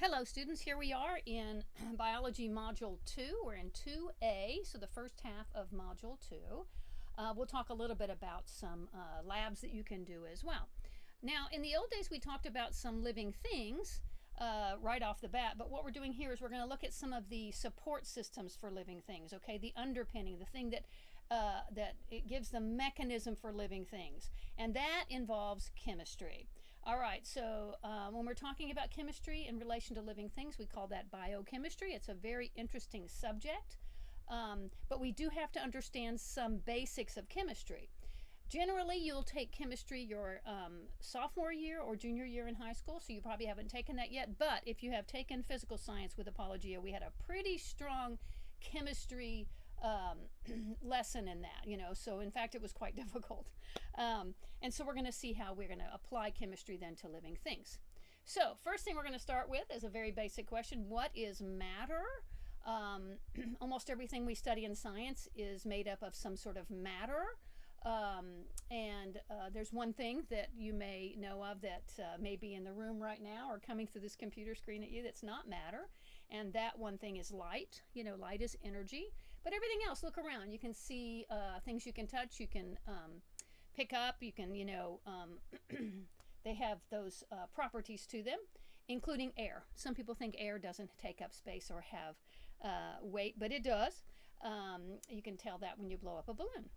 Hello students, here we are in Biology Module 2. We're in 2A, so the first half of Module 2. We'll talk a little bit about some labs that you can do as well. Now, in the old days we talked about some living things right off the bat, but what we're doing here is we're going to look at some of the support systems for living things, okay? The underpinning, the thing that it gives the mechanism for living things, and that involves chemistry. All right, so when we're talking about chemistry in relation to living things, we call that biochemistry. It's a very interesting subject, but we do have to understand some basics of chemistry. Generally, you'll take chemistry your sophomore year or junior year in high school, so you probably haven't taken that yet. But if you have taken physical science with Apologia, we had a pretty strong chemistry lesson in that, so in fact it was quite difficult. And so we're going to see how we're going to apply chemistry then to living things. So first thing we're going to start with is a very basic question. What is matter? Almost everything we study in science is made up of some sort of matter. There's one thing that you may know of that may be in the room right now or coming through this computer screen at you that's not matter, and that one thing is light. Light is energy, but everything else, look around, you can see things you can touch, you can pick up, you can they have those properties to them, including air. Some people think air doesn't take up space or have weight, but it does. You can tell that when you blow up a balloon.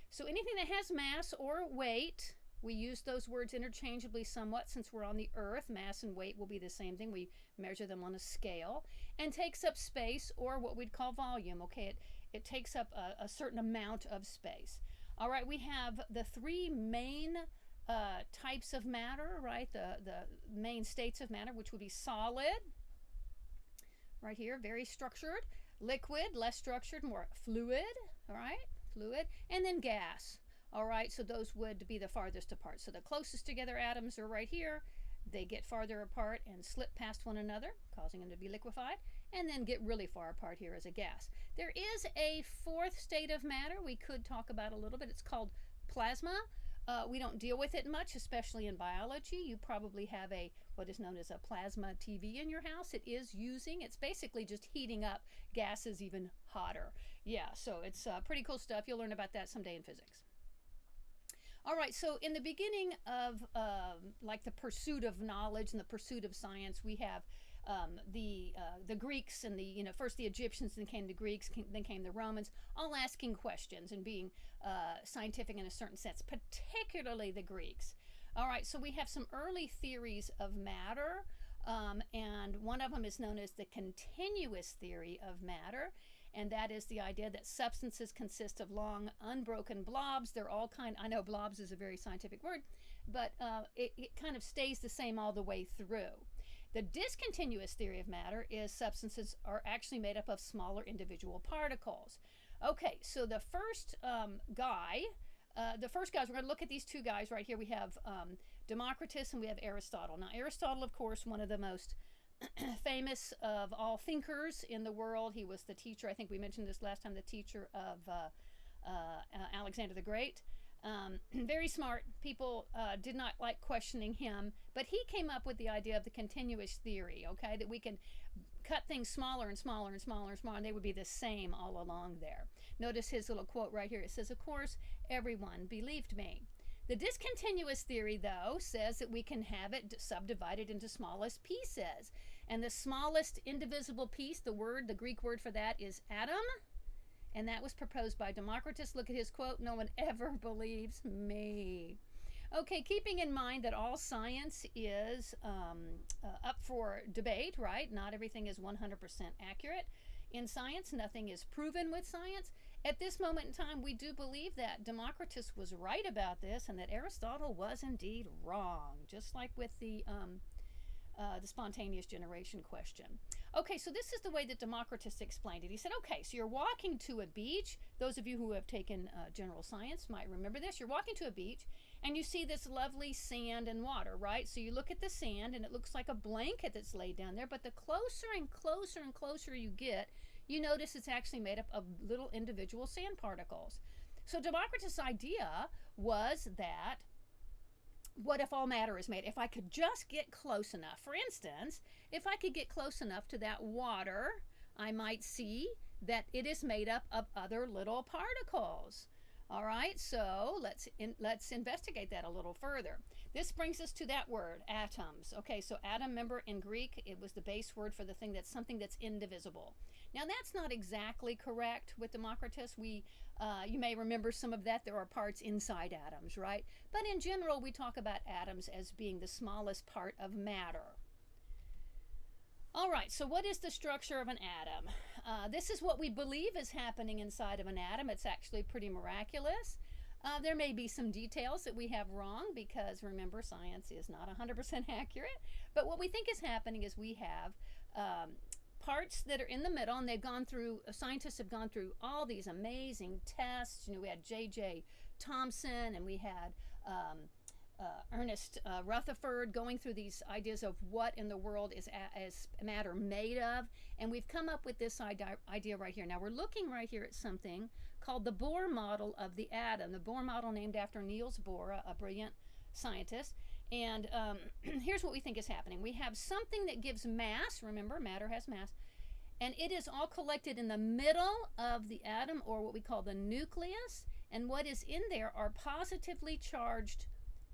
So anything that has mass or weight, we use those words interchangeably somewhat since we're on the earth. Mass and weight will be the same thing. We measure them on a scale. And takes up space, or what we'd call volume. Okay, it takes up a certain amount of space. All right, we have the three main types of matter, right? The main states of matter, which would be solid, right here, very structured. Liquid, less structured, more fluid, all right? Fluid, and then gas. All right, so those would be the farthest apart. So the closest together atoms are right here. They get farther apart and slip past one another, causing them to be liquefied, and then get really far apart here as a gas. There is a fourth state of matter we could talk about a little bit. It's called plasma. We don't deal with it much, especially in biology. You probably have what is known as a plasma TV in your house. It's basically just heating up gases even hotter. Yeah, so it's pretty cool stuff. You'll learn about that someday in physics. All right, so in the beginning of like the pursuit of knowledge and the pursuit of science, we have the Greeks and first the Egyptians, then came the Greeks, then came the Romans, all asking questions and being scientific in a certain sense, particularly the Greeks. All right, so we have some early theories of matter, and one of them is known as the continuous theory of matter, and that is the idea that substances consist of long, unbroken blobs. They're all I know blobs is a very scientific word, but it kind of stays the same all the way through. The discontinuous theory of matter is substances are actually made up of smaller individual particles. Okay, so the first guys, we're going to look at these two guys right here. We have Democritus and we have Aristotle. Now, Aristotle, of course, one of the most famous of all thinkers in the world. He was the teacher, I think we mentioned this last time, the teacher of Alexander the Great. Very smart. People did not like questioning him, but he came up with the idea of the continuous theory, okay, that we can cut things smaller and smaller and smaller and smaller, and they would be the same all along there. Notice his little quote right here. It says, "Of course, everyone believed me." The discontinuous theory, though, says that we can have it subdivided into smallest pieces. And the smallest indivisible piece, the Greek word for that is atom. And that was proposed by Democritus. Look at his quote, "No one ever believes me." Okay, keeping in mind that all science is up for debate, right? Not everything is 100% accurate. In science, nothing is proven with science. At this moment in time, we do believe that Democritus was right about this and that Aristotle was indeed wrong, just like with the spontaneous generation question. Okay, so this is the way that Democritus explained it. He said, okay, so you're walking to a beach. Those of you who have taken general science might remember this. You're walking to a beach and you see this lovely sand and water, right? So you look at the sand and it looks like a blanket that's laid down there, but the closer and closer and closer you get, you notice it's actually made up of little individual sand particles. So Democritus' idea was that what if all matter is made? If I could just get close enough. For instance, if I could get close enough to that water, I might see that it is made up of other little particles. All right, so let's investigate that a little further. This brings us to that word, atoms. Okay, so atom, remember in Greek, it was the base word for the thing that's something that's indivisible. Now that's not exactly correct with Democritus. You may remember some of that. There are parts inside atoms, right? But in general, we talk about atoms as being the smallest part of matter. All right, so what is the structure of an atom? This is what we believe is happening inside of an atom. It's actually pretty miraculous. There may be some details that we have wrong because, remember, science is not 100% accurate. But what we think is happening is we have parts that are in the middle, and scientists have gone through all these amazing tests. You know, we had J.J. Thomson, and we had Ernest Rutherford going through these ideas of what in the world is matter made of, and we've come up with this idea right here. Now we're looking right here at something called the Bohr model of the atom. The Bohr model, named after Niels Bohr, a brilliant scientist. And here's what we think is happening. We have something that gives mass. Remember, matter has mass. And it is all collected in the middle of the atom, or what we call the nucleus. And what is in there are positively charged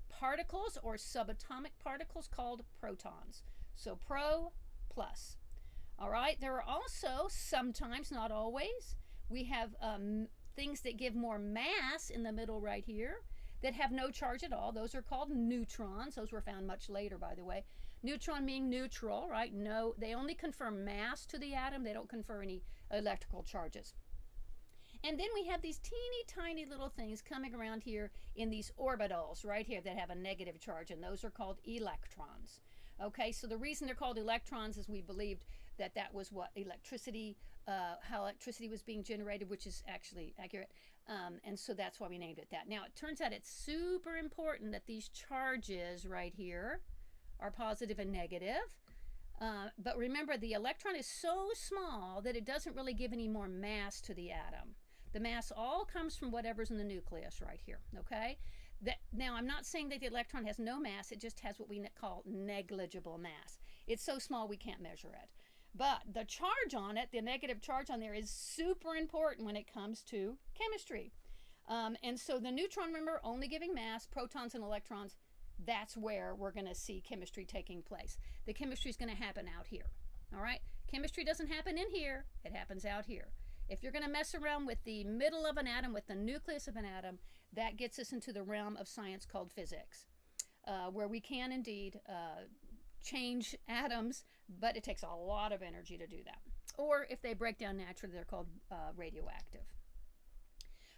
particles or subatomic particles called protons. So pro plus. All right, there are also sometimes, not always, we have things that give more mass in the middle right here that have no charge at all. Those are called neutrons. Those were found much later, by the way. Neutron being neutral, right? No, they only confer mass to the atom. They don't confer any electrical charges. And then we have these teeny tiny little things coming around here in these orbitals right here that have a negative charge, and those are called electrons. Okay, so the reason they're called electrons is we believed that that was what electricity, how electricity was being generated, which is actually accurate. And so that's why we named it that. Now, it turns out it's super important that these charges right here are positive and negative. But remember, the electron is so small that it doesn't really give any more mass to the atom. The mass all comes from whatever's in the nucleus right here, okay? Now, I'm not saying that the electron has no mass. It just has what we call negligible mass. It's so small we can't measure it. But the charge on it, the negative charge on there, is super important when it comes to chemistry. And so the neutron, remember, only giving mass, protons and electrons, that's where we're going to see chemistry taking place. The chemistry is going to happen out here, all right? Chemistry doesn't happen in here. It happens out here. If you're going to mess around with the middle of an atom, with the nucleus of an atom, that gets us into the realm of science called physics, where we can indeed change atoms, but it takes a lot of energy to do that. Or if they break down naturally, they're called radioactive.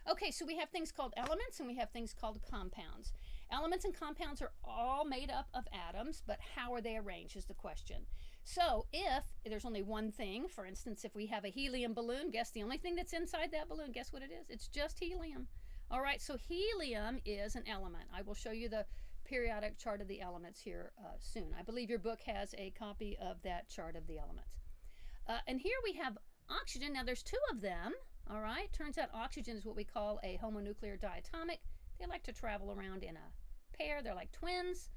Okay, so we have things called elements and we have things called compounds. Elements and compounds are all made up of atoms, but how are they arranged is the question. So if there's only one thing, for instance, if we have a helium balloon, guess the only thing that's inside that balloon, guess what it is? It's just helium. All right, so helium is an element. I will show you the periodic chart of the elements here soon. I believe your book has a copy of that chart of the elements. And here we have oxygen. Now there's two of them, all right? Turns out oxygen is what we call a homonuclear diatomic. They like to travel around in a pair. They're like twins.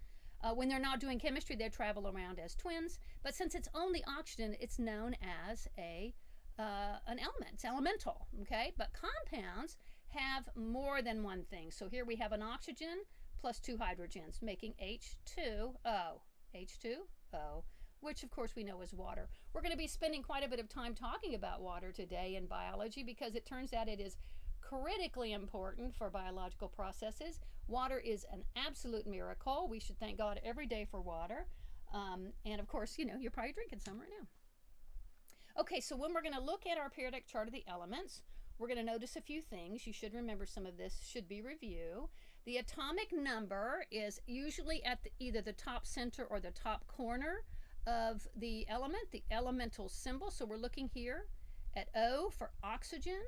When they're not doing chemistry, they travel around as twins. But since it's only oxygen, it's known as an element. It's elemental, okay? But compounds have more than one thing. So here we have an oxygen plus two hydrogens, making H2O. H2O, which of course we know is water. We're going to be spending quite a bit of time talking about water today in biology because it turns out it is critically important for biological processes. Water is an absolute miracle. We should thank God every day for water. And of course, you know, you're probably drinking some right now. Okay, so when we're going to look at our periodic chart of the elements, we're going to notice a few things. You should remember some of this, should be review. The atomic number is usually at either the top center or the top corner of the element, the elemental symbol. So we're looking here at O for oxygen.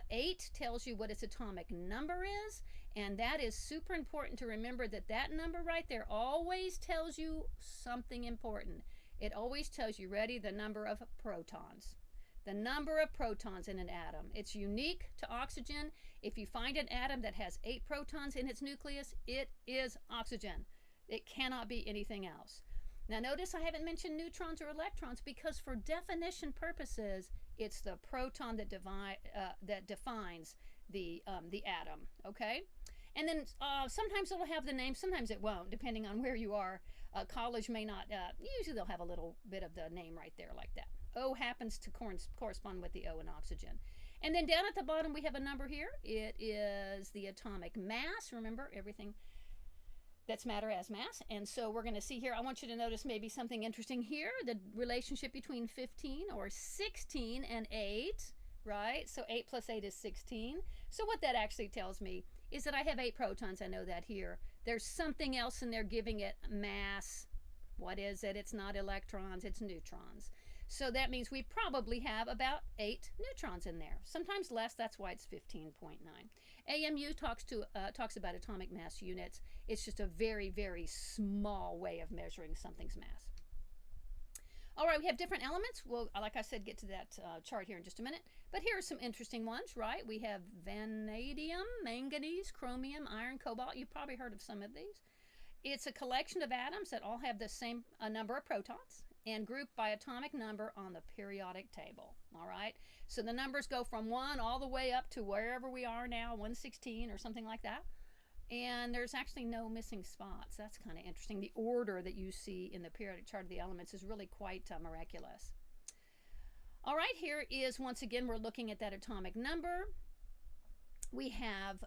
8 tells you what its atomic number is, and that is super important to remember that that number right there always tells you something important. It always tells you, ready, the number of protons. the number of protons in an atom. It's unique to oxygen. If you find an atom that has 8 protons in its nucleus, it is oxygen. It cannot be anything else. Now notice I haven't mentioned neutrons or electrons because for definition purposes, it's the proton that defines the atom, okay? And then sometimes it'll have the name, sometimes it won't, depending on where you are. College may not, usually they'll have a little bit of the name right there like that. O happens to correspond with the O in oxygen. And then down at the bottom we have a number here. It is the atomic mass. Remember, everything that's matter has mass. And so we're going to see here, I want you to notice maybe something interesting here, the relationship between 15 or 16 and 8, right? So 8 plus 8 is 16. So what that actually tells me is that I have 8 protons. I know that here. There's something else in there giving it mass. What is it? It's not electrons, it's neutrons. So that means we probably have about 8 neutrons in there. Sometimes less, that's why it's 15.9. AMU talks about atomic mass units. It's just a very, very small way of measuring something's mass. All right, we have different elements. We'll, like I said, get to that chart here in just a minute. But here are some interesting ones, right? We have vanadium, manganese, chromium, iron, cobalt. You've probably heard of some of these. It's a collection of atoms that all have the same number of protons and grouped by atomic number on the periodic table, all right? So the numbers go from 1 all the way up to wherever we are now, 116 or something like that. And there's actually no missing spots. That's kind of interesting. The order that you see in the periodic chart of the elements is really quite miraculous. All right, here is, once again, we're looking at that atomic number. We have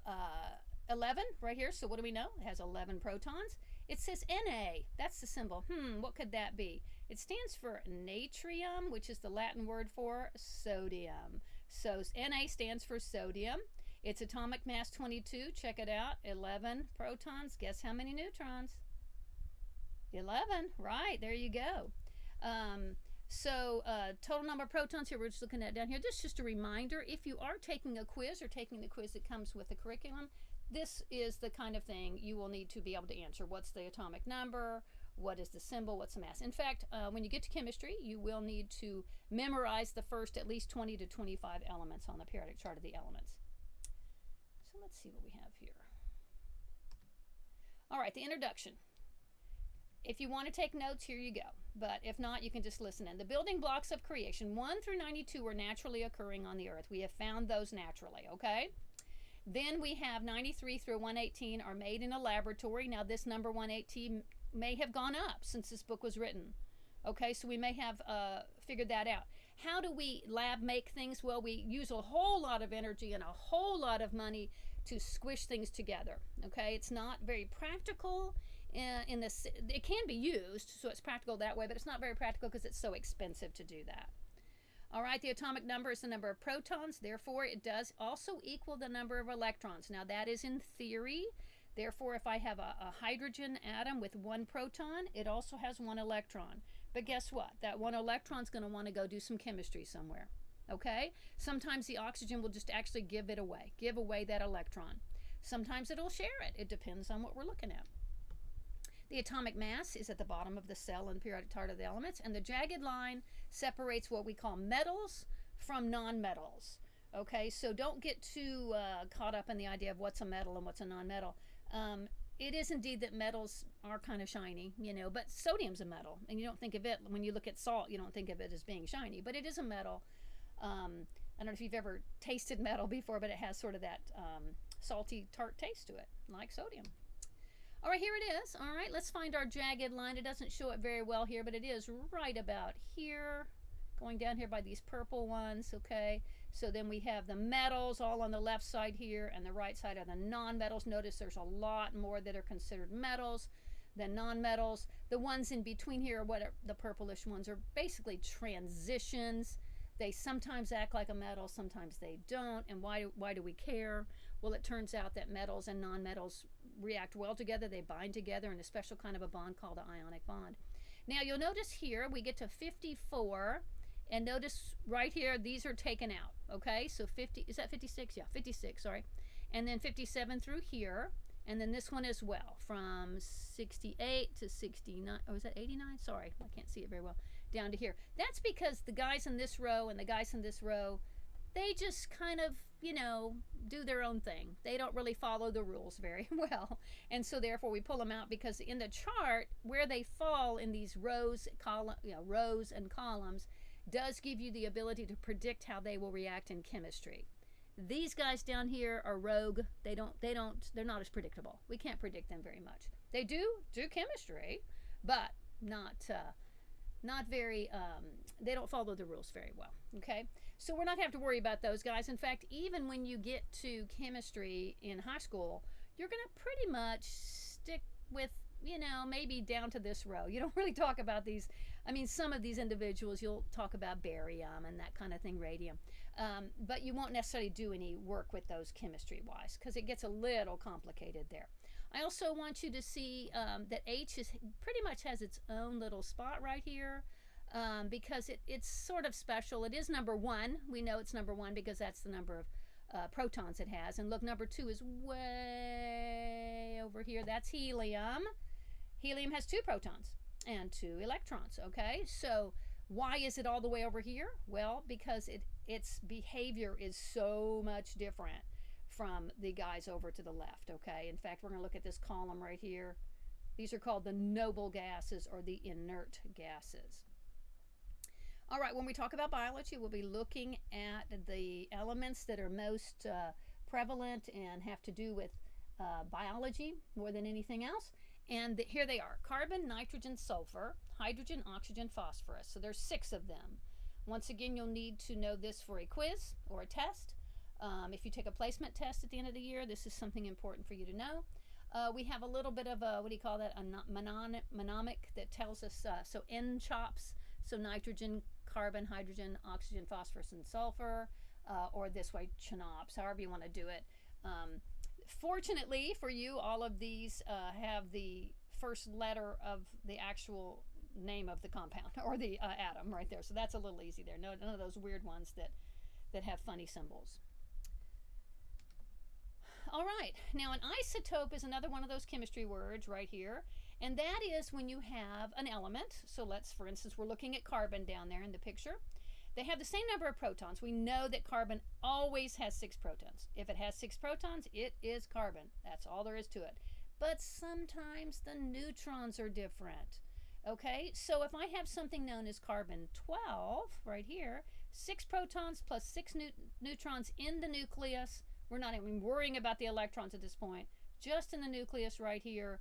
11 right here. So what do we know? It has 11 protons. It says Na. That's the symbol. What could that be? It stands for natrium, which is the Latin word for sodium. So Na stands for sodium. Its atomic mass 22. Check it out. 11 protons. Guess how many neutrons? 11. Right. There you go. Total number of protons here, we're just looking at down here. This is just a reminder, if you are taking a quiz or taking the quiz that comes with the curriculum, this is the kind of thing you will need to be able to answer. What's the atomic number? What is the symbol? What's the mass? In fact, when you get to chemistry, you will need to memorize the first at least 20 to 25 elements on the periodic chart of the elements. So let's see what we have here. All right, the introduction. If you want to take notes, here you go. But if not, you can just listen in. The building blocks of creation, 1 through 92, are naturally occurring on the earth. We have found those naturally, okay? Then we have 93 through 118 are made in a laboratory. Now this number 118 may have gone up since this book was written. Okay, so we may have figured that out. How do we lab make things? Well, we use a whole lot of energy and a whole lot of money to squish things together. Okay, it's not very practical. It can be used, so it's practical that way, but it's not very practical because it's so expensive to do that. All right, the atomic number is the number of protons. Therefore, it does also equal the number of electrons. Now, that is in theory. Therefore, if I have a hydrogen atom with 1 proton, it also has 1 electron. But guess what? That 1 electron is going to want to go do some chemistry somewhere. Okay? Sometimes the oxygen will just actually give away that electron. Sometimes it'll share it. It depends on what we're looking at. The atomic mass is at the bottom of the cell in the periodic chart of the elements, and the jagged line separates what we call metals from non-metals. Okay, so don't get too caught up in the idea of what's a metal and what's a non-metal. It is indeed that metals are kind of shiny, you know, but sodium's a metal, and you don't think of it, when you look at salt, you don't think of it as being shiny, but it is a metal. I don't know if you've ever tasted metal before, but it has sort of that salty, tart taste to it, like sodium. All right, here it is. All right, let's find our jagged line. It doesn't show it very well here, but it is right about here, going down here by these purple ones, okay? So then we have the metals all on the left side here, and the right side are the non-metals. Notice there's a lot more that are considered metals than non-metals. The ones in between here, the purplish ones, are basically transitions. They sometimes act like a metal, sometimes they don't. And why do we care? Well, it turns out that metals and non-metals react well together. They bind together in a special kind of a bond called an ionic bond. Now, you'll notice here we get to 54, and notice right here, these are taken out, okay? So 50, is that 56? Yeah, 56, sorry. And then 57 through here, And then this one as well, from 68 to 69. Oh, is that 89? Sorry, I can't see it very well. Down to here. That's because the guys in this row and the guys in this row, they just kind of, do their own thing. They don't really follow the rules very well. And so therefore we pull them out, because in the chart where they fall in these rows and columns does give you the ability to predict how they will react in chemistry. These guys down here are rogue. They're not as predictable. We can't predict them very much. They do chemistry, but not very, they don't follow the rules very well, okay? So we're not going to have to worry about those guys. In fact, even when you get to chemistry in high school, you're going to pretty much stick with, maybe down to this row. You don't really talk about these. I mean, some of these individuals, you'll talk about barium and that kind of thing, radium. But you won't necessarily do any work with those chemistry-wise, because it gets a little complicated there. I also want you to see that H pretty much has its own little spot right here, because it's sort of special. It is number 1. We know it's number 1 because that's the number of protons it has. And look, number 2 is way over here. That's helium. Helium has 2 protons and 2 electrons, okay? So why is it all the way over here? Well, because its behavior is so much different from the guys over to the left, okay? In fact, we're going to look at this column right here. These are called the noble gases, or the inert gases. All right, when we talk about biology, we'll be looking at the elements that are most prevalent and have to do with biology more than anything else. And here they are: carbon, nitrogen, sulfur, hydrogen, oxygen, phosphorus. So there's 6 of them. Once again, you'll need to know this for a quiz or a test. If you take a placement test at the end of the year, this is something important for you to know. We have a little bit of a, a mnemonic that tells us, so NCHOPS, so nitrogen, carbon, hydrogen, oxygen, phosphorus, and sulfur, or this way, CHNOPS, however you want to do it. Fortunately for you, all of these have the first letter of the actual name of the compound, or the atom right there. So that's a little easy there. None of those weird ones that have funny symbols. All right, now an isotope is another one of those chemistry words right here, and that is when you have an element. So for instance, we're looking at carbon down there in the picture. They have the same number of protons. We know that carbon always has 6 protons. If it has 6 protons, it is carbon. That's all there is to it. But sometimes the neutrons are different. Okay, so if I have something known as carbon 12 right here, 6 protons plus 6 neutrons in the nucleus. We're not even worrying about the electrons at this point. Just in the nucleus right here,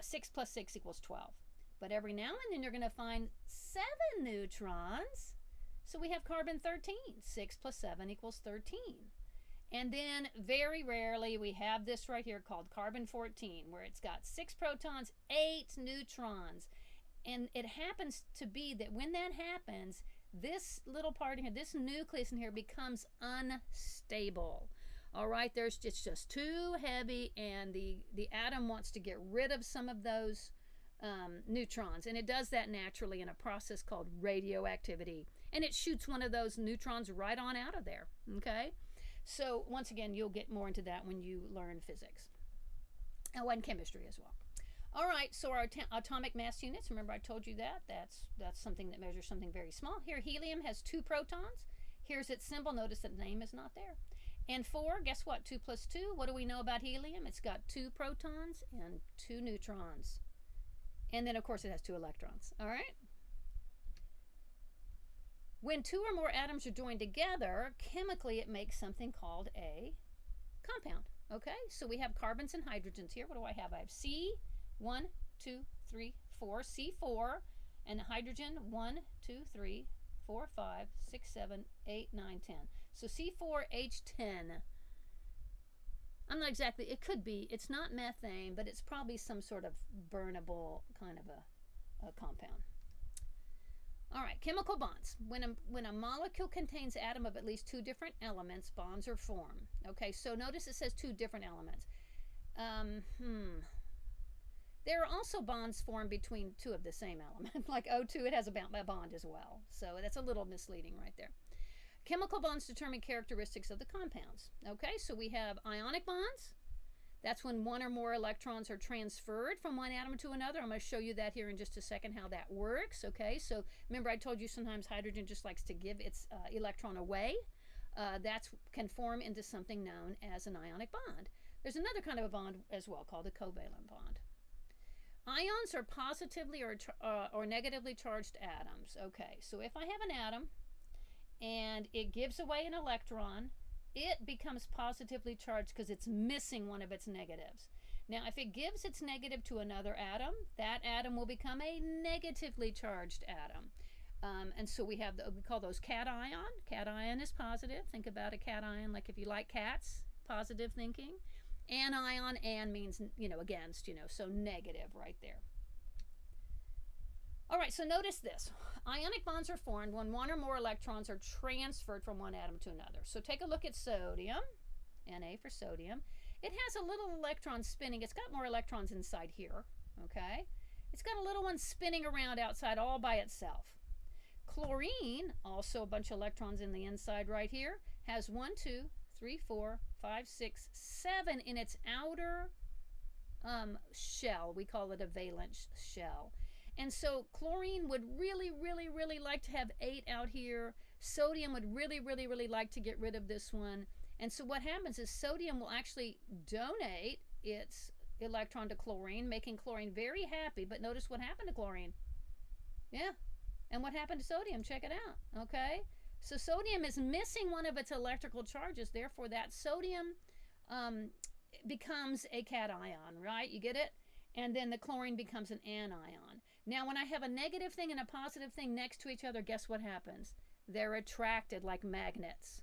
6 plus 6 equals 12. But every now and then you're going to find 7 neutrons. So we have carbon 13. 6 plus 7 equals 13. And then very rarely we have this right here called carbon 14, where it's got 6 protons, 8 neutrons. And it happens to be that when that happens, this little part in here, this nucleus in here, becomes unstable. All right, it's just too heavy, and the atom wants to get rid of some of those neutrons, and it does that naturally in a process called radioactivity, and it shoots one of those neutrons right on out of there, okay? So once again, you'll get more into that when you learn physics. And chemistry as well. All right, so our atomic mass units, remember I told you that? That's something that measures something very small. Here, helium has 2 protons. Here's its symbol. Notice that the name is not there. And 4, guess what? 2 plus 2. What do we know about helium? It's got 2 protons and 2 neutrons. And then, of course, it has 2 electrons. All right? When 2 or more atoms are joined together, chemically it makes something called a compound. Okay? So we have carbons and hydrogens here. What do I have? I have C1, 2, 3, 4. C4. And hydrogen, 1, 2, 3, 4, 5, 6, 7, 8, 9, 10. So C4H10. I'm not exactly, it could be, it's not methane, but it's probably some sort of burnable kind of a compound. All right, chemical bonds. When a molecule contains atom of at least 2 different elements, bonds are formed. Okay, so notice it says 2 different elements. There are also bonds formed between 2 of the same element. Like O2, it has a bond as well. So that's a little misleading right there. Chemical bonds determine characteristics of the compounds. Okay, so we have ionic bonds. That's when one or more electrons are transferred from one atom to another. I'm going to show you that here in just a second, how that works. Okay, so remember I told you sometimes hydrogen just likes to give its electron away. That can form into something known as an ionic bond. There's another kind of a bond as well called a covalent bond. Ions are positively or negatively charged atoms. Okay, so if I have an atom and it gives away an electron, it becomes positively charged because it's missing one of its negatives. Now, if it gives its negative to another atom, that atom will become a negatively charged atom. And so we call those cation. Cation is positive. Think about a cation like if you like cats, positive thinking. Anion, an means, against, so negative right there. All right, so notice this. Ionic bonds are formed when one or more electrons are transferred from one atom to another. So take a look at sodium, Na for sodium. It has a little electron spinning. It's got more electrons inside here, okay? It's got a little one spinning around outside all by itself. Chlorine, also a bunch of electrons in the inside right here, has 1, 2, 3, 4, 5, 6, 7 in its outer shell. We call it a valence shell. And so chlorine would really, really, really like to have 8 out here. Sodium would really, really, really like to get rid of this one. And so what happens is sodium will actually donate its electron to chlorine, making chlorine very happy. But notice what happened to chlorine. Yeah. And what happened to sodium? Check it out. Okay. So sodium is missing one of its electrical charges. Therefore, that sodium becomes a cation, right? You get it? And then the chlorine becomes an anion. Now, when I have a negative thing and a positive thing next to each other, guess what happens? They're attracted like magnets.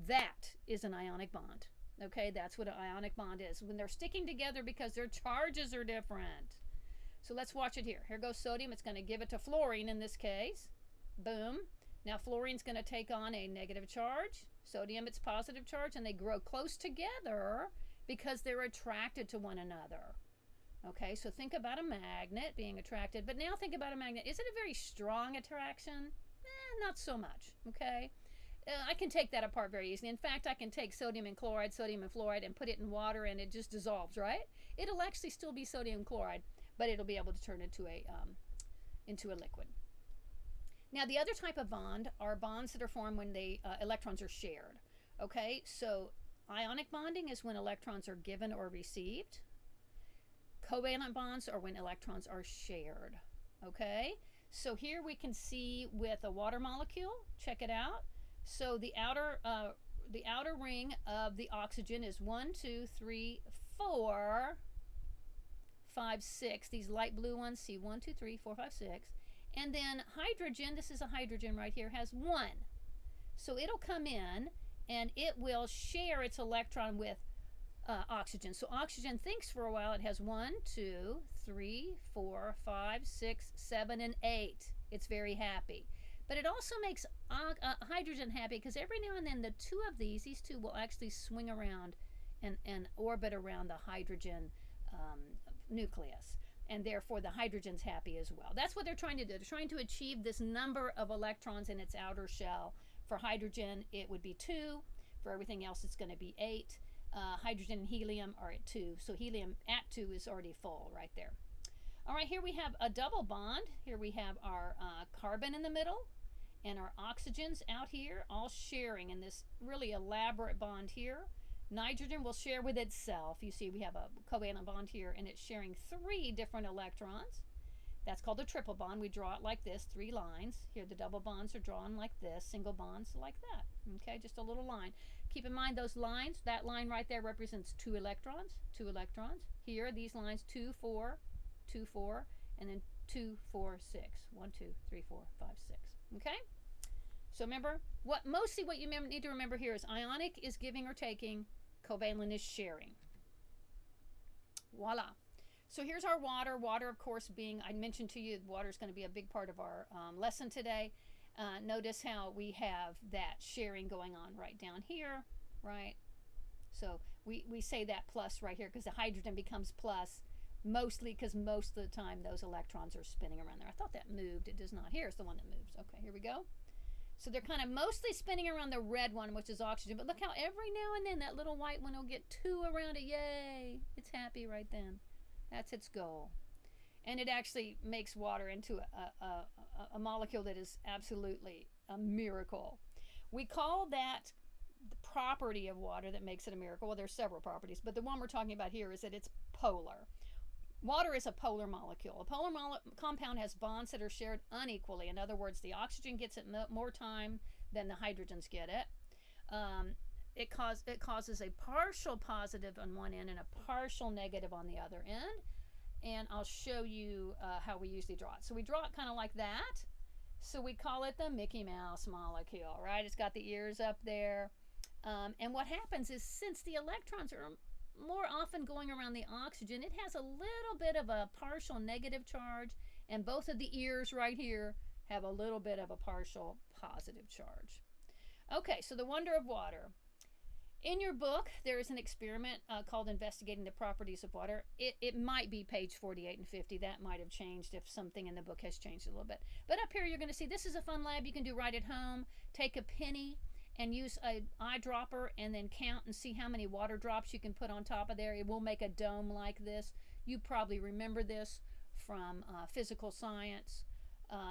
That is an ionic bond. Okay, that's what an ionic bond is. When they're sticking together because their charges are different. So let's watch it here. Here goes sodium. It's going to give it to fluorine in this case. Boom. Now, fluorine's going to take on a negative charge. Sodium, its positive charge, and they grow close together because they're attracted to one another. Okay, so think about a magnet being attracted, but now think about a magnet. Is it a very strong attraction? Not so much, okay? I can take that apart very easily. In fact, I can take sodium and fluoride, and put it in water, and it just dissolves, right? It'll actually still be sodium chloride, but it'll be able to turn into a liquid. Now, the other type of bond are bonds that are formed when the electrons are shared, okay? So ionic bonding is when electrons are given or received. Covalent bonds are when electrons are shared, okay? So here we can see with a water molecule, check it out. So the outer ring of the oxygen is 1, 2, 3, 4, 5, 6. These light blue ones, see 1, 2, 3, 4, 5, 6. And then hydrogen, this is a hydrogen right here, has 1. So it'll come in and it will share its electron with oxygen. So oxygen thinks for a while. It has 1, 2, 3, 4, 5, 6, 7, and 8. It's very happy. But it also makes hydrogen happy because every now and then the two of these two will actually swing around and orbit around the hydrogen nucleus. And therefore the hydrogen's happy as well. That's what they're trying to do. They're trying to achieve this number of electrons in its outer shell. For hydrogen, it would be 2. For everything else, it's going to be 8. Hydrogen and helium are at 2. So helium at 2 is already full right there. All right, here we have a double bond. Here we have our carbon in the middle and our oxygens out here, all sharing in this really elaborate bond here. Nitrogen will share with itself. You see we have a covalent bond here, and it's sharing 3 different electrons. That's called a triple bond. We draw it like this, 3 lines. Here the double bonds are drawn like this, single bonds like that. Okay, just a little line. Keep in mind those lines, that line right there represents 2 electrons, 2 electrons. Here, these lines, 2, 4, 2, 4, and then 2, 4, 6. 1, 2, 3, 4, 5, 6. Okay? So remember, what you need to remember here is ionic is giving or taking, covalent is sharing. Voila. So here's our water. Water, of course, I mentioned to you, water is going to be a big part of our lesson today. Notice how we have that sharing going on right down here, right? So we say that plus right here because the hydrogen becomes plus mostly because most of the time those electrons are spinning around there. I thought that moved. It does not. Here's the one that moves. Okay, here we go. So they're kind of mostly spinning around the red one, which is oxygen. But look how every now and then that little white one will get two around it. Yay! It's happy right then. That's its goal. And it actually makes water into a molecule that is absolutely a miracle. We call that the property of water that makes it a miracle. Well, there's several properties, but the one we're talking about here is that it's polar. Water is a polar molecule. A polar compound has bonds that are shared unequally. In other words, the oxygen gets it more time than the hydrogens get it. It causes a partial positive on one end and a partial negative on the other end. And I'll show you how we usually draw it. So we draw it kind of like that. So we call it the Mickey Mouse molecule, right? It's got the ears up there. And what happens is, since the electrons are more often going around the oxygen, it has a little bit of a partial negative charge, and both of the ears right here have a little bit of a partial positive charge. Okay, so the wonder of water. In your book, there is an experiment called Investigating the Properties of Water. It might be page 48 and 50. That might have changed if something in the book has changed a little bit. But up here, you're going to see this is a fun lab you can do right at home. Take a penny and use an eyedropper and then count and see how many water drops you can put on top of there. It will make a dome like this. You probably remember this from physical science.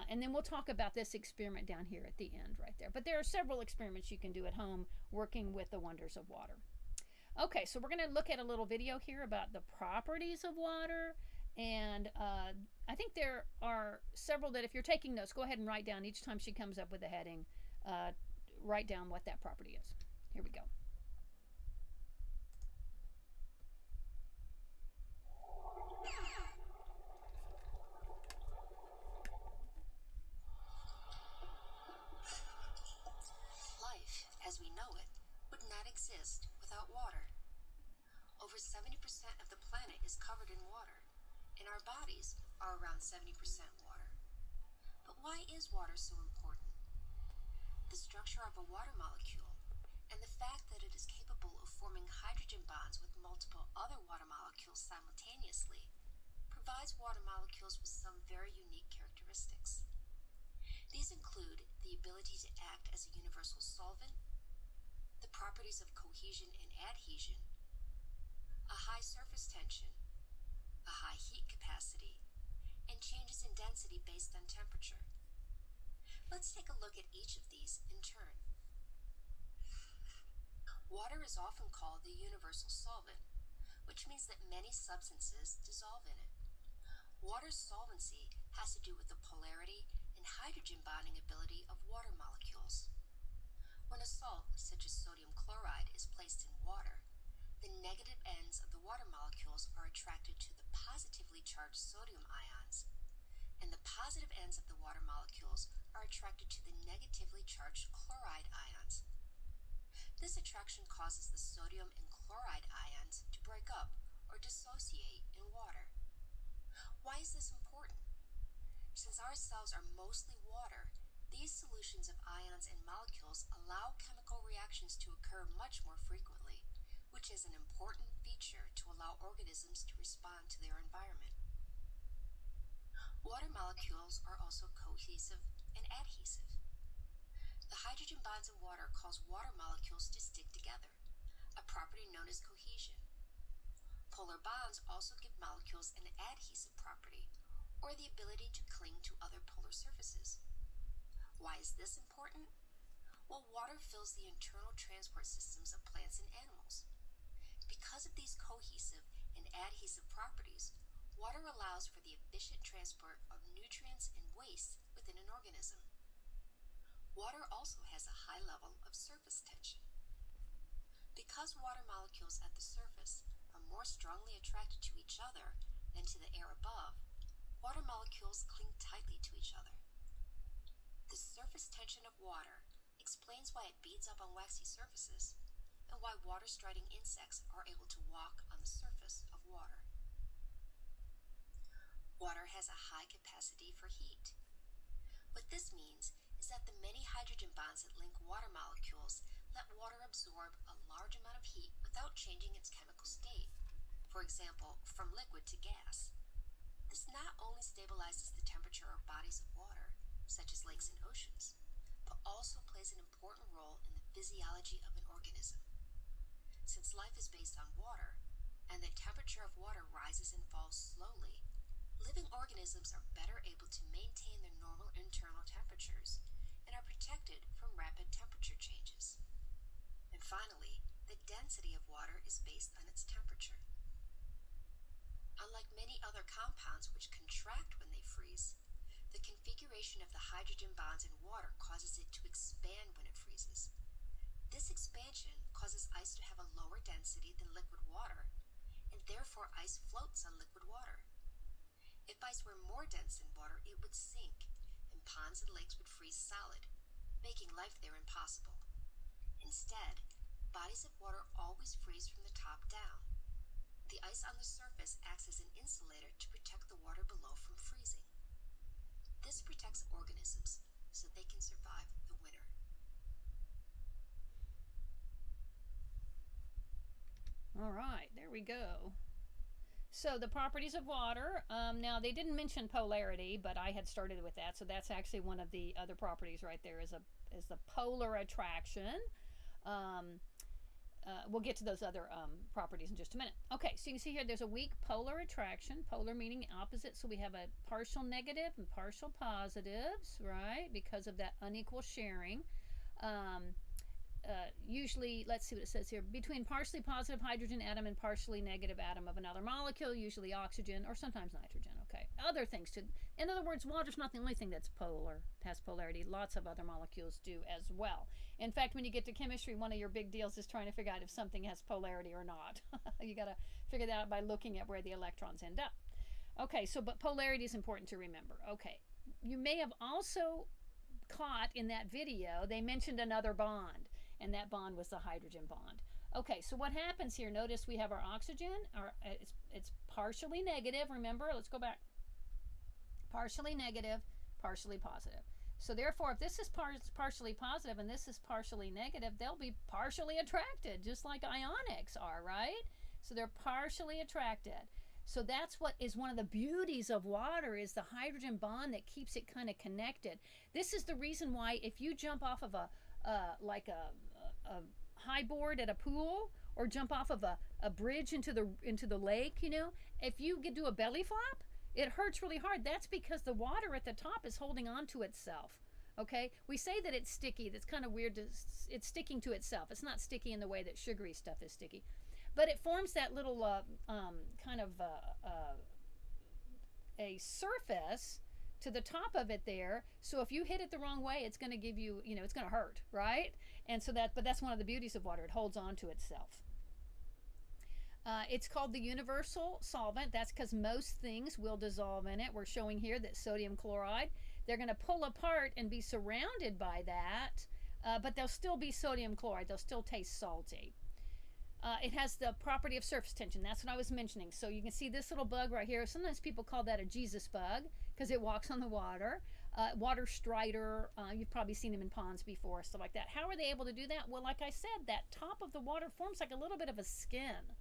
And then we'll talk about this experiment down here at the end right there. But there are several experiments you can do at home working with the wonders of water. Okay, so we're going to look at a little video here about the properties of water. And I think there are several that if you're taking notes, go ahead and write down each time she comes up with a heading. Write down what that property is. Here we go. Life, as we know it, would not exist without water. Over 70% of the planet is covered in water, and our bodies are around 70% water. But why is water so important? The structure of a water molecule and the fact that it is capable of forming hydrogen bonds with multiple other water molecules simultaneously provides water molecules with some very unique characteristics. These include the ability to act as a universal solvent, the properties of cohesion and adhesion, a high surface tension, a high heat capacity, and changes in density based on temperature. Let's take a look at each of these in turn. Water is often called the universal solvent, which means that many substances dissolve in it. Water's solvency has to do with the polarity and hydrogen bonding ability of water molecules. When a salt, such as sodium chloride, is placed in water, the negative ends of the water molecules are attracted to the positively charged sodium ions, and the positive ends of the water molecules are attracted to the negatively charged chloride ions. This attraction causes the sodium and chloride ions to break up or dissociate in water. Why is this important? Since our cells are mostly water, these solutions of ions and molecules allow chemical reactions to occur much more frequently, which is an important feature to allow organisms to respond to their environment. Water molecules are also cohesive and adhesive. The hydrogen bonds in water cause water molecules to stick together, a property known as cohesion. Polar bonds also give molecules an adhesive property, or the ability to cling to other polar surfaces. Why is this important? Well, water fills the internal transport systems of plants and animals. Because of these cohesive and adhesive properties, water allows for the efficient transport of nutrients and waste within an organism. Water also has a high level of surface tension. Because water molecules at the surface are more strongly attracted to each other than to the air above, water molecules cling tightly to each other. The surface tension of water explains why it beads up on waxy surfaces and why water-striding insects are able to walk on the surface of water. Water has a high capacity for heat. What this means is that the many hydrogen bonds that link water molecules let water absorb a large amount of heat without changing its chemical state, for example, from liquid to gas. This not only stabilizes the temperature of bodies of water, such as lakes and oceans, but also plays an important role in the physiology of an organism. Since life is based on water, and the temperature of water rises and falls slowly, living organisms are better able to maintain their normal internal temperatures and are protected from rapid temperature changes. And finally, the density of water is based on its temperature. Unlike many other compounds which contract when they freeze, the configuration of the hydrogen bonds in water causes it to expand when it freezes. This expansion causes ice to have a lower density than liquid water, and therefore ice floats on liquid water. If ice were more dense than water, it would sink, and ponds and lakes would freeze solid, making life there impossible. Instead, bodies of water always freeze from the top down. The ice on the surface acts as an insulator to protect the water below from freezing. This protects organisms so they can survive the winter. All right, there we go. So the properties of water. Now they didn't mention polarity, but I had started with that, so that's actually one of the other properties right there. Is the polar attraction. We'll get to those other properties in just a minute. Okay, so you can see here there's a weak polar attraction, polar meaning opposite, so we have a partial negative and partial positives, right, because of that unequal sharing. Usually, let's see what it says here, between partially positive hydrogen atom and partially negative atom of another molecule, usually oxygen or sometimes nitrogen, okay. Other things too. In other words, water's not the only thing that's polar, has polarity. Lots of other molecules do as well. In fact, when you get to chemistry, one of your big deals is trying to figure out if something has polarity or not. You got to figure that out by looking at where the electrons end up. Okay, so but polarity is important to remember. Okay, you may have also caught in that video, they mentioned another bond, and that bond was the hydrogen bond. Okay, so what happens here? Notice we have our oxygen, it's partially negative. Remember, let's go back. Partially negative, partially positive. So therefore, if this is partially positive and this is partially negative, they'll be partially attracted, just like ionics are, right? So they're partially attracted. So that's what is one of the beauties of water, is the hydrogen bond that keeps it kind of connected. This is the reason why if you jump off of a high board at a pool, or jump off of a bridge into the lake, you know, if you do a belly flop, it hurts really hard. That's because the water at the top is holding on to itself. Okay, we say that it's sticky. That's kind of weird. It's sticking to itself. It's not sticky in the way that sugary stuff is sticky, but it forms that little kind of a surface to the top of it there. So if you hit it the wrong way, it's going to give you, you know, it's going to hurt, right? And so but that's one of the beauties of water. It holds on to itself. It's called the universal solvent. That's because most things will dissolve in it. We're showing here that sodium chloride, they're going to pull apart and be surrounded by that, but they'll still be sodium chloride. They'll still taste salty. It has the property of surface tension. That's what I was mentioning. So you can see this little bug right here. Sometimes people call that a Jesus bug because it walks on the water. Water strider, you've probably seen them in ponds before, stuff like that. How are they able to do that? Well, like I said, that top of the water forms like a little bit of a skin,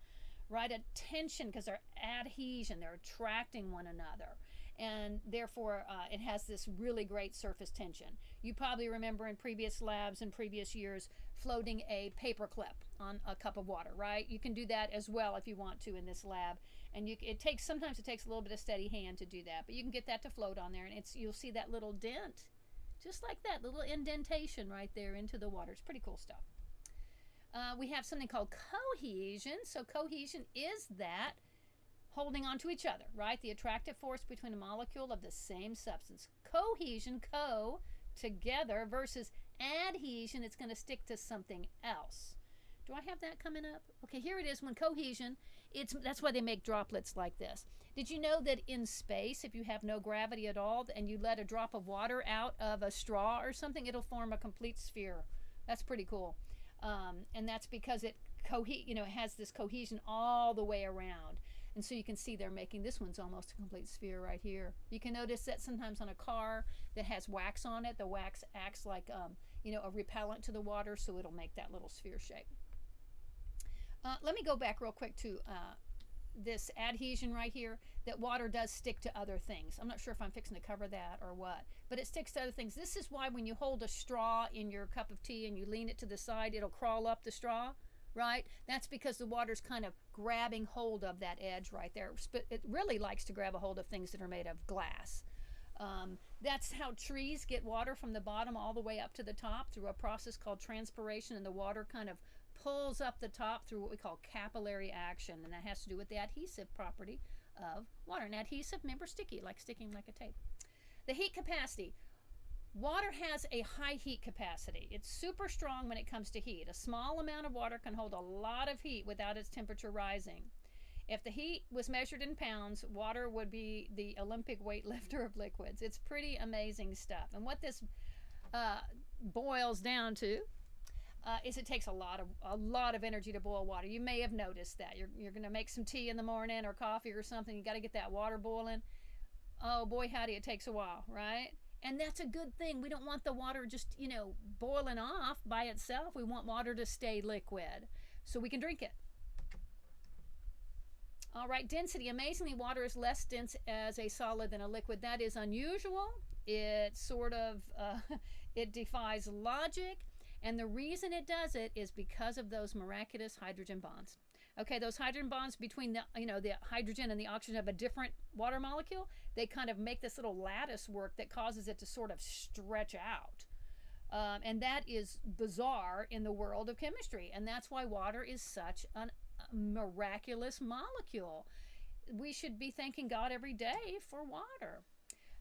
right? A tension, because they're adhesion, they're attracting one another. And therefore, it has this really great surface tension. You probably remember in previous labs in previous years floating a paper clip on a cup of water, right? You can do that as well if you want to in this lab. And sometimes it takes a little bit of steady hand to do that, but you can get that to float on there, and you'll see that little dent, just like that, little indentation right there into the water. It's pretty cool stuff. We have something called cohesion. So cohesion is that holding on to each other, right? The attractive force between a molecule of the same substance. Cohesion, together, versus adhesion, it's going to stick to something else. Do I have that coming up? Okay, here it is. When cohesion, that's why they make droplets like this. Did you know that in space, if you have no gravity at all and you let a drop of water out of a straw or something, it'll form a complete sphere? That's pretty cool. And that's because it has this cohesion all the way around. And so you can see they're making, this one's almost a complete sphere right here. You can notice that sometimes on a car that has wax on it, the wax acts like a repellent to the water, so it'll make that little sphere shape. Let me go back real quick to this adhesion right here, that water does stick to other things. I'm not sure if I'm fixing to cover that or what, but it sticks to other things. This is why when you hold a straw in your cup of tea and you lean it to the side, it'll crawl up the straw, right? That's because the water's kind of grabbing hold of that edge right there. It really likes to grab a hold of things that are made of glass. That's how trees get water from the bottom all the way up to the top through a process called transpiration, and the water kind of pulls up the top through what we call capillary action, and that has to do with the adhesive property of water. And adhesive, remember, sticky, like sticking like a tape. The heat capacity. Water has a high heat capacity. It's super strong when it comes to heat. A small amount of water can hold a lot of heat without its temperature rising. If the heat was measured in pounds, water would be the Olympic weightlifter of liquids. It's pretty amazing stuff. And what this boils down to is it takes a lot of energy to boil water. You may have noticed that. You're going to make some tea in the morning or coffee or something. You got to get that water boiling. Oh boy, howdy, it takes a while, right? And that's a good thing. We don't want the water just, boiling off by itself. We want water to stay liquid so we can drink it. All right, density. Amazingly, water is less dense as a solid than a liquid. That is unusual. It sort of, it defies logic. And the reason it does it is because of those miraculous hydrogen bonds. Okay, those hydrogen bonds between the hydrogen and the oxygen have a different water molecule. They kind of make this little lattice work that causes it to sort of stretch out. And that is bizarre in the world of chemistry. And that's why water is such a miraculous molecule. We should be thanking God every day for water.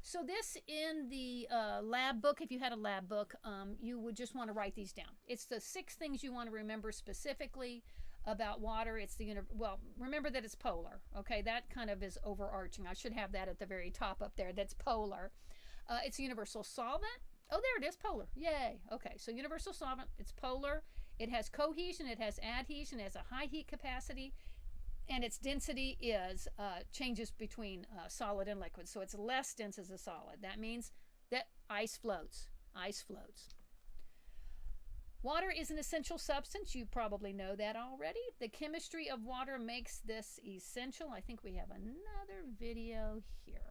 So this in the lab book, if you had a lab book, you would just want to write these down. It's the 6 things you want to remember specifically about water. It's remember that it's polar. Okay, that kind of is overarching. I should have that at the very top up there. That's polar. It's a universal solvent. Oh, there it is, polar. Yay. Okay, so universal solvent, it's polar. It has cohesion, it has adhesion, it has a high heat capacity, and its density is changes between solid and liquid. So it's less dense as a solid. That means that ice floats. Ice floats. Water is an essential substance. You probably know that already. The chemistry of water makes this essential. I think we have another video here.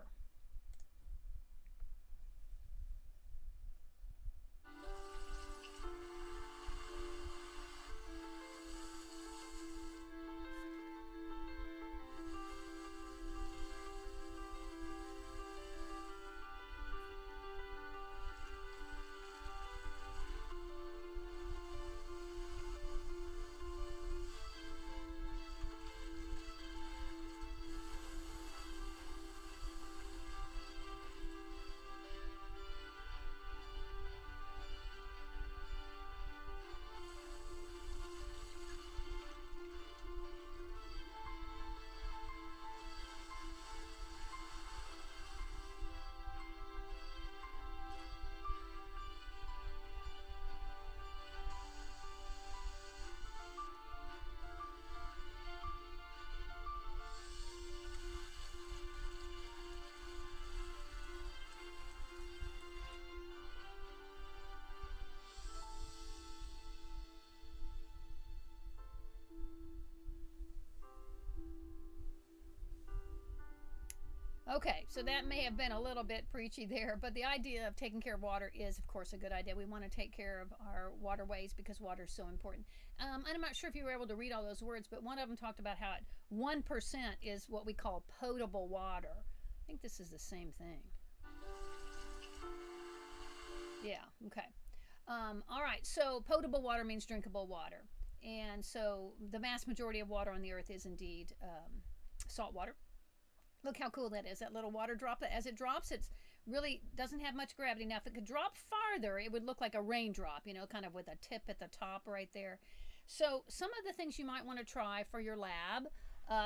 Okay, so that may have been a little bit preachy there, but the idea of taking care of water is, of course, a good idea. We want to take care of our waterways because water is so important. And I'm not sure if you were able to read all those words, but one of them talked about how 1% is what we call potable water. I think this is the same thing. Yeah, okay. All right, so potable water means drinkable water. And so the vast majority of water on the earth is indeed salt water. Look how cool that is, that little water drop. As it drops, it really doesn't have much gravity. Now, if it could drop farther, it would look like a raindrop, kind of with a tip at the top right there. So some of the things you might want to try for your lab,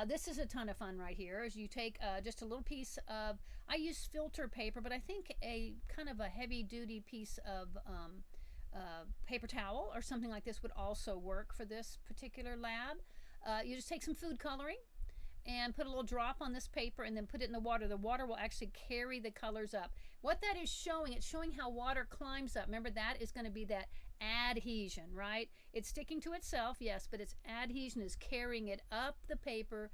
this is a ton of fun right here, is you take just a little piece of, I use filter paper, but I think a kind of a heavy-duty piece of paper towel or something like this would also work for this particular lab. You just take some food coloring and put a little drop on this paper and then put it in the water. The water will actually carry the colors up. What that is showing, it's showing how water climbs up. Remember, that is going to be that adhesion, right? It's sticking to itself, yes, but its adhesion is carrying it up the paper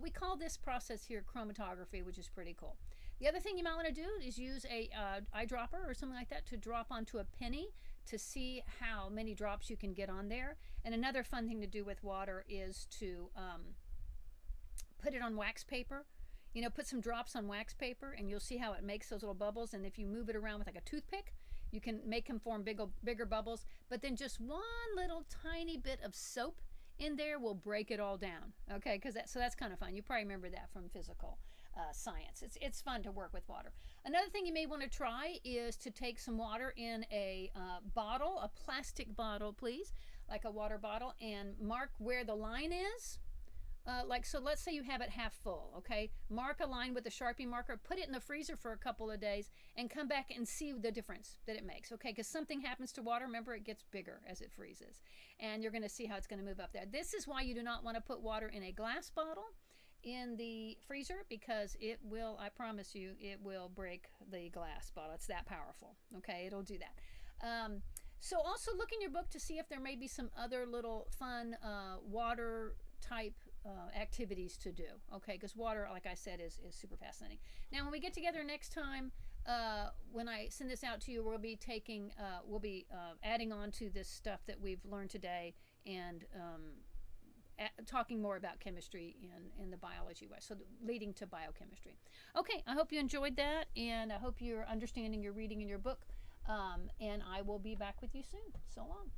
We call this process here chromatography, which is pretty cool. The other thing you might want to do is use a eyedropper or something like that to drop onto a penny to see how many drops you can get on there. And another fun thing to do with water is to put it on wax paper. You know, put some drops on wax paper and you'll see how it makes those little bubbles. And if you move it around with like a toothpick, you can make them form bigger bubbles. But then just one little tiny bit of soap in there will break it all down. Okay, so that's kind of fun. You probably remember that from physical science. It's fun to work with water. Another thing you may want to try is to take some water in a bottle, a plastic bottle, please, like a water bottle, and mark where the line is. So let's say you have it half full, okay? Mark a line with a Sharpie marker, put it in the freezer for a couple of days, and come back and see the difference that it makes, okay? Because something happens to water, remember, it gets bigger as it freezes. And you're going to see how it's going to move up there. This is why you do not want to put water in a glass bottle in the freezer, because it will, I promise you, it will break the glass bottle. It's that powerful, okay? It'll do that. So also look in your book to see if there may be some other little fun water type activities to do, okay? Because water, like I said, is super fascinating. Now, when we get together next time, when I send this out to you, we'll be adding on to this stuff that we've learned today and talking more about chemistry in the biology way, so leading to biochemistry. Okay, I hope you enjoyed that, and I hope you're understanding your reading in your book, and I will be back with you soon. So long.